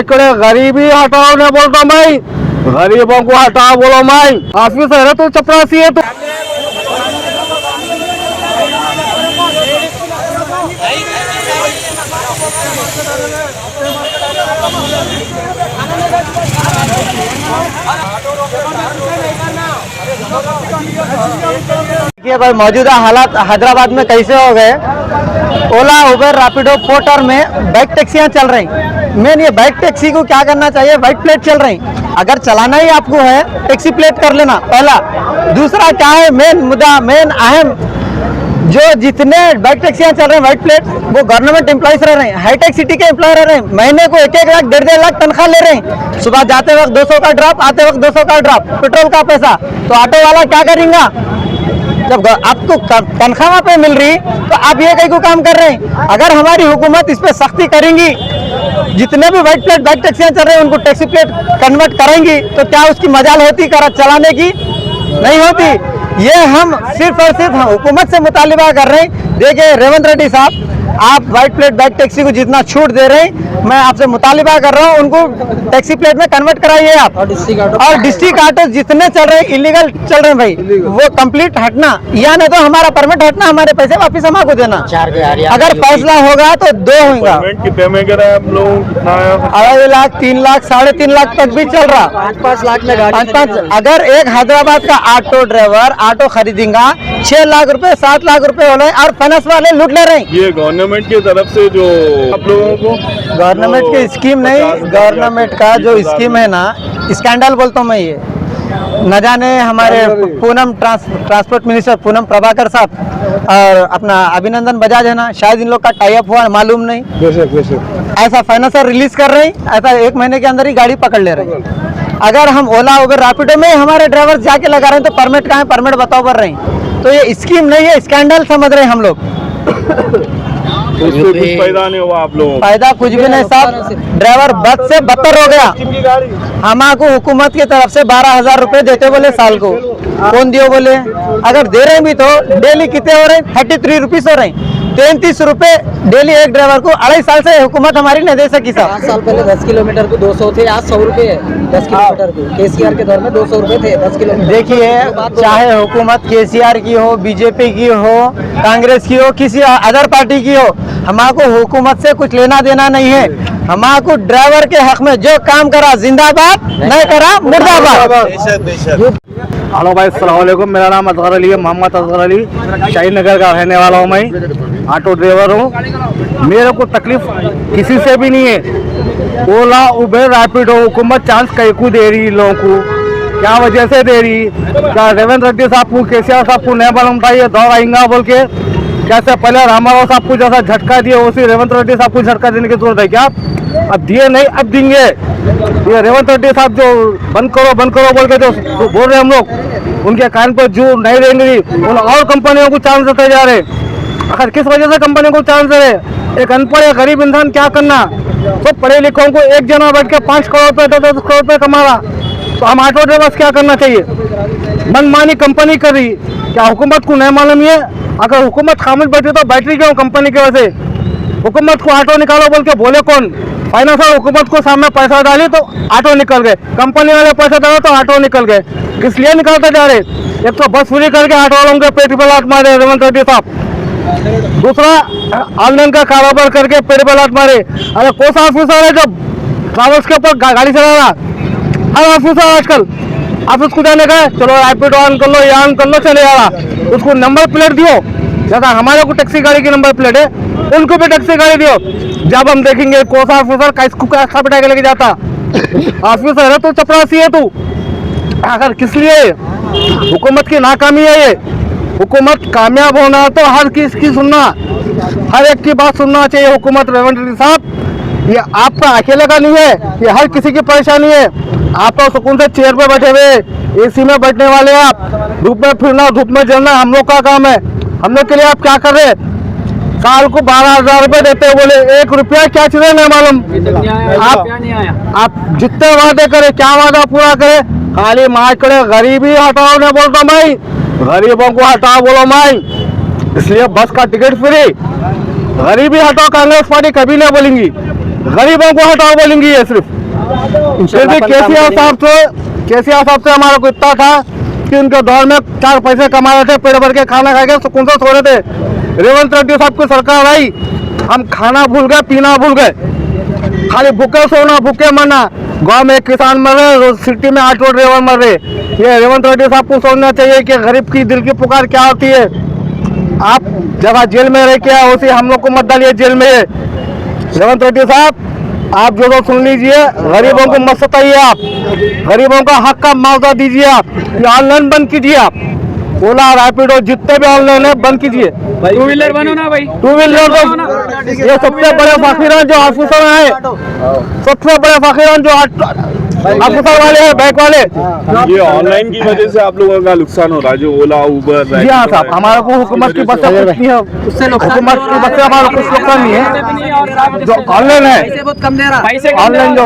इकडे गरीबी हटाओ ने बोलता मैं, गरीबों को हटाओ बोलो मैं। ऑफिसर है तो चपरासी है तो। देखिए भाई मौजूदा हालात हैदराबाद में कैसे हो गए। ओला उबर रैपिडो पोर्टर में बाइक टैक्सियां चल रही। मेन ये बाइक टैक्सी को क्या करना चाहिए, वाइट प्लेट चल रही, अगर चलाना ही आपको है टैक्सी प्लेट कर लेना पहला। दूसरा क्या है मेन मुद्दा, मेन अहम, जो जितने बाइक टैक्सियां चल रहे हैं वाइट प्लेट, वो गवर्नमेंट एम्प्लॉयज रह रहे हैं, हाईटेक सिटी के एम्प्लॉय रह रहे हैं, महीने को 1-1 लाख 1.5 लाख तनख्वाह ले रहे हैं। सुबह जाते वक्त 200 का ड्रॉप, आते वक्त 200 का ड्रॉप, पेट्रोल का पैसा। तो ऑटो वाला क्या करेंगे, जब आपको तनख्वाह पे मिल रही तो आप ये कहीं को काम कर रहे हैं। अगर हमारी हुकूमत इस पे सख्ती करेंगी, जितने भी वाइट प्लेट बाइक टैक्सियां चल रहे हैं उनको टैक्सी प्लेट कन्वर्ट करेंगी, तो क्या उसकी मजाल होती कर चलाने की? नहीं होती। ये हम सिर्फ और सिर्फ हुकूमत से मुतालिबा कर रहे हैं। देखिए रेवंत रेड्डी साहब, आप वाइट प्लेट बाइक टैक्सी को जितना छूट दे रहे हैं, मैं आपसे मुतालिबा कर रहा हूँ उनको टैक्सी प्लेट में कन्वर्ट कराइए आप। और डिस्ट्रिक्ट ऑटो जितने चल रहे हैं इलीगल चल रहे हैं भाई, वो कंप्लीट हटना, या नहीं तो हमारा परमिट हटना, हमारे पैसे वापिस हमको देना। अगर फैसला होगा तो 2 होगा। 2.5 लाख 3 लाख 3.5 लाख तक भी चल रहा, 5-5 लाख में 5-5। अगर एक हैदराबाद का ऑटो ड्राइवर ऑटो खरीदेगा 6 लाख रुपए 7 लाख रुपए हो रहे और फाइनेंस वाले लूट ले रहे हैं। ये गवर्नमेंट की तरफ से जो आप लोगों को गवर्नमेंट की स्कीम नहीं, गवर्नमेंट का जो स्कीम है ना, स्कैंडल बोलता हूँ मैं ये। न जाने हमारे पूनम ट्रांसपोर्ट मिनिस्टर पूनम प्रभाकर साहब और अपना अभिनंदन बजाज है ना, शायद इन लोग का टाई अप हुआ मालूम नहीं। ऐसा फाइनेंसर रिलीज कर रहे हैं, ऐसा 1 महीने के अंदर ही गाड़ी पकड़ ले रहे हैं। अगर हम ओला उबर रैपिडो में हमारे ड्राइवर जाके लगा रहे हैं तो परमिट कहाँ है, परमिट बताओ कर रहे हैं। तो ये स्कीम नहीं है, स्कैंडल समझ रहे हैं हम लोग। उससे कुछ फायदा नहीं हुआ आप लोगों, फायदा कुछ भी नहीं साहब, ड्राइवर बद से बदतर हो गया। हमको हुकूमत की तरफ से 12,000 रुपए देते बोले साल को, कौन दियो बोले। अगर दे रहे भी तो डेली कितने हो रहे हैं, 33 रुपीज हो रहे हैं, 33 रुपए डेली एक ड्राइवर को। 2.5 साल से हुकूमत हमारी नहीं दे सकी साहब। 5 साल पहले 10 किलोमीटर को 200 थे, आज 100 रुपए है 10 किलोमीटर को। केसीआर के दौर में 200 रुपए थे 10 किलोमीटर। देखिए चाहे हुकूमत केसीआर की हो, बीजेपी की हो, कांग्रेस की हो, किसी अदर पार्टी की हो, हमको हुकूमत से कुछ लेना देना नहीं है। हमको ड्राइवर के हक में जो काम करा जिंदाबाद, नहीं करा मुर्दाबाद। हेलो भाई, अस्सलाम वालेकुम। मेरा नाम असगर अली है, मोहम्मद असगर अली, शाहीन नगर का रहने वाला हूँ। मैं ऑटो ड्राइवर हूँ। मेरे को तकलीफ किसी से भी नहीं है। ओला उबर रैपिडो हुकूमत चांस कई को दे रही लोगों को, क्या वजह से दे रही? क्या रेवंत रेड्डी साहब को, केसीआर साहब को नहीं मालूम था ये दौर आएगा बोल के? कैसे पहले रामाराव साहब को जैसा झटका दिए उसी रेवंत रेड्डी साहब को झटका देने की जरूरत है क्या? अब दिए नहीं, अब देंगे। ये रेवंत रेड्डी साहब जो बंद करो बोल के जो बोल रहे हम लोग, उनके कान पर जो नहीं रहेंगे, उन और कंपनियों को चांस देते जा रहे। आखिर किस वजह से कंपनी को चांस दे रहे? एक अनपढ़ या गरीब इंसान क्या करना? तो पढ़े लिखों को एक जना बैठ के 5 करोड़ रुपए 10 करोड़ रुपए कमा रहा, तो हम ऑटो ड्राइवर्स क्या करना चाहिए? मनमानी कंपनी कर रही, क्या हुकूमत को नहीं मालूम है? अगर हुकूमत खामोश बैठी तो बैठ रही क्यों कंपनी की वजह से? हुकूमत को ऑटो निकालो बोल के बोले कौन? फाइनेंसर हुकूमत को सामने पैसा डाली तो ऑटो निकल गए, कंपनी वाले पैसा डाले तो ऑटो निकल गए। किस लिए निकालते जा रहे? एक तो बस फ्री करके ऑटो वालों के पेट पे लात मारे रेवंत रेड्डी साहब, दूसरा ऑनलाइन का कारोबार करके पेट पे लात मारे। अरे कौन सा ऑफिसर है जो ट्रैवल्स के ऊपर गाड़ी चला रहा? हर ऑफिसर आजकल ऑफिस को जाने का, चलो रैपिडो ऑन कर लो, ये ऑन कर लो, चले जा रहा। उसको नंबर प्लेट दियो, जैसा हमारे को टैक्सी गाड़ी की नंबर प्लेट है, उनको भी टैक्सी गाड़ी दियो। जब हम देखेंगे कौन सा ऑफिसर कैसा बिठा के लेके जाता। ऑफिसर है तो चपरासी है तू। आखिर किस लिए? हुकूमत की नाकामी है ये। हुकूमत कामयाब होना तो हर किसकी सुनना, हर एक की बात सुनना चाहिए। हुकूमत रेवंत रेड्डी साहब, ये आपका अकेले का नहीं है, ये हर किसी की परेशानी है। आप लोग सुकून से चेयर पे बैठे हुए, एसी में बैठने वाले आप, धूप में फिरना, धूप में जलना हम लोग का काम है। हम लोग के लिए आप क्या कर रहे हैं? साल को 12,000 रुपए देते बोले, 1 रुपया क्या चीज नहीं मालूम। आप जितने वादे करे, क्या वादा पूरा करे? खाली मार करे गरीबी हटाओ ने बोलता मैं, गरीबों को हटाओ बोलो मैं। इसलिए बस का टिकट फ्री, गरीबी हटाओ कांग्रेस पार्टी कभी नहीं बोलेंगी। गरीबों को हटाओ बोलेंगी ये सिर्फ। फिर भी केसीआर साहब से हमारा को इतना था कि उनके दौर में 4 पैसे कमा रहे थे, पेट भर के खाना खा के सुकून से सो रहे थे। रेवंत रेड्डी साहब की सरकार आई, हम खाना भूल गए, पीना भूल गए, खाली भूखे सोना भूखे मरना। गांव में किसान मर रहे, सिटी में ऑटो ड्राइवर मर रहे। ये रेवंत रेड्डी साहब को सोचना चाहिए कि गरीब की दिल की पुकार क्या होती है। आप जगह जेल में रह के आए, उसी हम लोग को मत डालिए जेल में। रेवंत रेड्डी साहब, आप जो सुन लीजिए, गरीबों को मत सताइए। आप गरीबों का हक का मुआवजा दीजिए। आप ये ऑनलाइन बंद कीजिए। आप ओला रैपिडो जितने भी ऑनलाइन है बंद कीजिए। 2 व्हीलर बनो ना भाई, 2 व्हीलर तो ये सबसे बड़े फकीरान जो ऑफिसर है, सबसे बड़े फकीरान जो ऑफिसर वाले हैं, बैंक वाले। ये ऑनलाइन की वजह से आप लोगों का नुकसान हो रहा है, जो ओला उबर। जी हाँ साहब, हमारे को हुकूमत की बस से कुछ नहीं है, हुकूमत की बस से हमारा कुछ नुकसान नहीं है। जो ऑनलाइन है, बहुत कम दे रहा ऑनलाइन जो